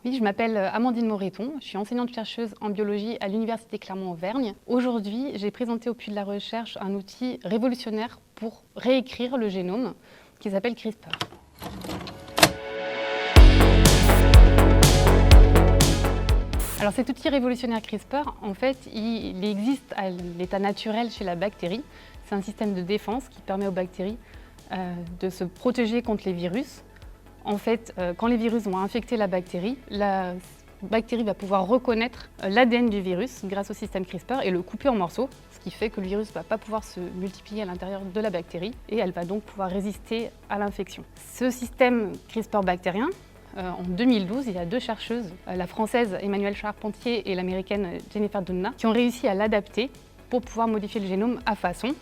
Oui, je m'appelle Amandine Moreton, je suis enseignante-chercheuse en biologie à l'Université Clermont-Auvergne. Aujourd'hui, j'ai présenté au Puy de la Recherche un outil révolutionnaire pour réécrire le génome qui s'appelle CRISPR. Alors cet outil révolutionnaire CRISPR, en fait, il existe à l'état naturel chez la bactérie. C'est un système de défense qui permet aux bactéries de se protéger contre les virus. En fait, quand les virus vont infecter la bactérie va pouvoir reconnaître l'ADN du virus grâce au système CRISPR et le couper en morceaux, ce qui fait que le virus ne va pas pouvoir se multiplier à l'intérieur de la bactérie et elle va donc pouvoir résister à l'infection. Ce système CRISPR bactérien, en 2012, il y a deux chercheuses, la française Emmanuelle Charpentier et l'américaine Jennifer Doudna, qui ont réussi à l'adapter pour pouvoir modifier le génome à façon,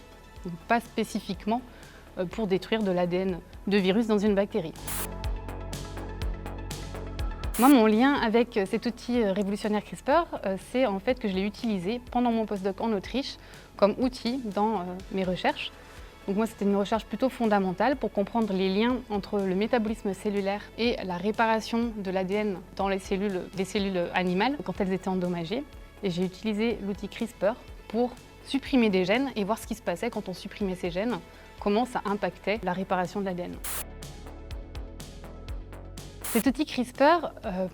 donc pas spécifiquement pour détruire de l'ADN de virus dans une bactérie. Moi, mon lien avec cet outil révolutionnaire CRISPR, c'est en fait que je l'ai utilisé pendant mon postdoc en Autriche comme outil dans mes recherches. Donc moi, c'était une recherche plutôt fondamentale pour comprendre les liens entre le métabolisme cellulaire et la réparation de l'ADN dans les cellules animales quand elles étaient endommagées. Et j'ai utilisé l'outil CRISPR pour supprimer des gènes et voir ce qui se passait quand on supprimait ces gènes, comment ça impactait la réparation de l'ADN. Cet outil CRISPR,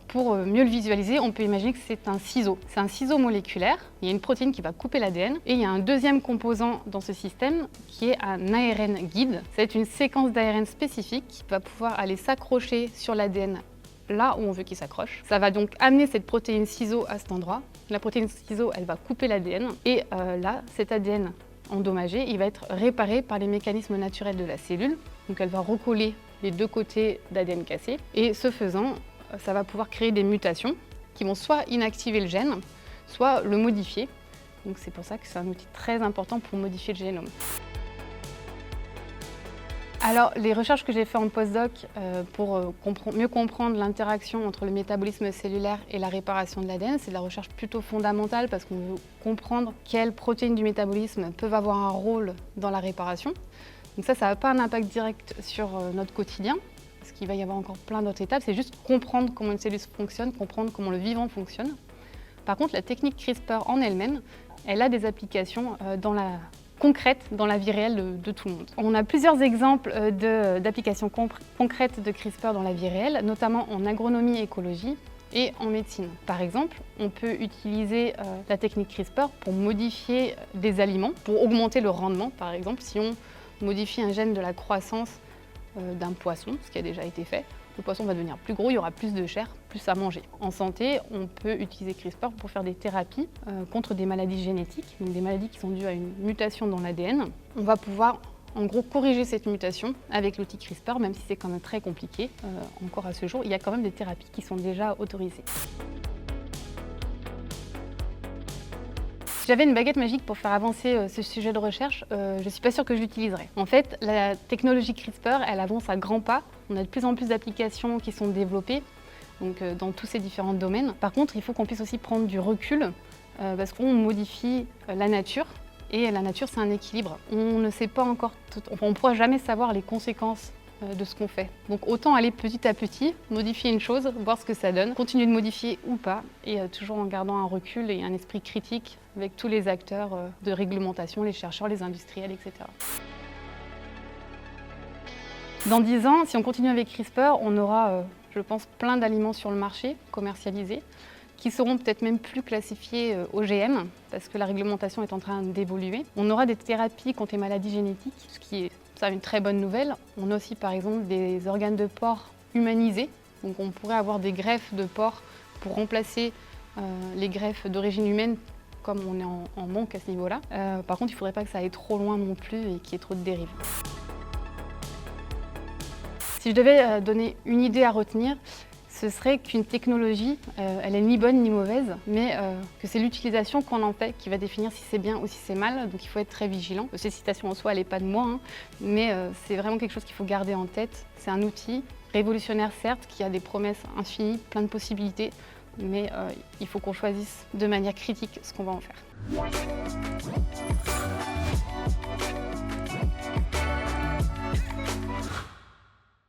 pour mieux le visualiser, on peut imaginer que c'est un ciseau. C'est un ciseau moléculaire, il y a une protéine qui va couper l'ADN et il y a un deuxième composant dans ce système qui est un ARN guide. C'est une séquence d'ARN spécifique qui va pouvoir aller s'accrocher sur l'ADN là où on veut qu'il s'accroche. Ça va donc amener cette protéine ciseau à cet endroit. La protéine ciseau, elle va couper l'ADN et là, cet ADN endommagé, il va être réparé par les mécanismes naturels de la cellule. Donc elle va recoller les deux côtés d'ADN cassé et ce faisant, ça va pouvoir créer des mutations qui vont soit inactiver le gène, soit le modifier. Donc c'est pour ça que c'est un outil très important pour modifier le génome. Alors, les recherches que j'ai faites en postdoc pour mieux comprendre l'interaction entre le métabolisme cellulaire et la réparation de l'ADN, c'est de la recherche plutôt fondamentale parce qu'on veut comprendre quelles protéines du métabolisme peuvent avoir un rôle dans la réparation. Donc ça n'a pas un impact direct sur notre quotidien, parce qu'il va y avoir encore plein d'autres étapes, c'est juste comprendre comment une cellule fonctionne, comprendre comment le vivant fonctionne. Par contre, la technique CRISPR en elle-même, elle a des applications concrètes dans la vie réelle de tout le monde. On a plusieurs exemples d'applications concrètes de CRISPR dans la vie réelle, notamment en agronomie et écologie et en médecine. Par exemple, on peut utiliser la technique CRISPR pour modifier des aliments, pour augmenter le rendement. Par exemple, si on modifie un gène de la croissance d'un poisson, ce qui a déjà été fait, le poisson va devenir plus gros, il y aura plus de chair, plus à manger. En santé, on peut utiliser CRISPR pour faire des thérapies contre des maladies génétiques, donc des maladies qui sont dues à une mutation dans l'ADN. On va pouvoir en gros corriger cette mutation avec l'outil CRISPR, même si c'est quand même très compliqué encore à ce jour. Il y a quand même des thérapies qui sont déjà autorisées. Si j'avais une baguette magique pour faire avancer ce sujet de recherche, je ne suis pas sûre que je l'utiliserais. En fait, la technologie CRISPR, elle avance à grands pas. On a de plus en plus d'applications qui sont développées donc, dans tous ces différents domaines. Par contre, il faut qu'on puisse aussi prendre du recul parce qu'on modifie la nature. Et la nature, c'est un équilibre. On ne sait pas encore, on ne pourra jamais savoir les conséquences de ce qu'on fait. Donc autant aller petit à petit, modifier une chose, voir ce que ça donne, continuer de modifier ou pas, et toujours en gardant un recul et un esprit critique avec tous les acteurs de réglementation, les chercheurs, les industriels, etc. Dans 10 ans, si on continue avec CRISPR, on aura, je pense, plein d'aliments sur le marché, commercialisés, qui seront peut-être même plus classifiés OGM, parce que la réglementation est en train d'évoluer. On aura des thérapies contre les maladies génétiques, ce qui est une très bonne nouvelle. On a aussi par exemple des organes de porc humanisés. Donc on pourrait avoir des greffes de porc pour remplacer les greffes d'origine humaine comme on est en manque à ce niveau-là. Par contre, il ne faudrait pas que ça aille trop loin non plus et qu'il y ait trop de dérives. Si je devais donner une idée à retenir, ce serait qu'une technologie, elle est ni bonne ni mauvaise, mais que c'est l'utilisation qu'on en fait qui va définir si c'est bien ou si c'est mal, donc il faut être très vigilant. Cette citation en soi, elle n'est pas de moi, hein, mais c'est vraiment quelque chose qu'il faut garder en tête. C'est un outil révolutionnaire certes, qui a des promesses infinies, plein de possibilités, mais il faut qu'on choisisse de manière critique ce qu'on va en faire.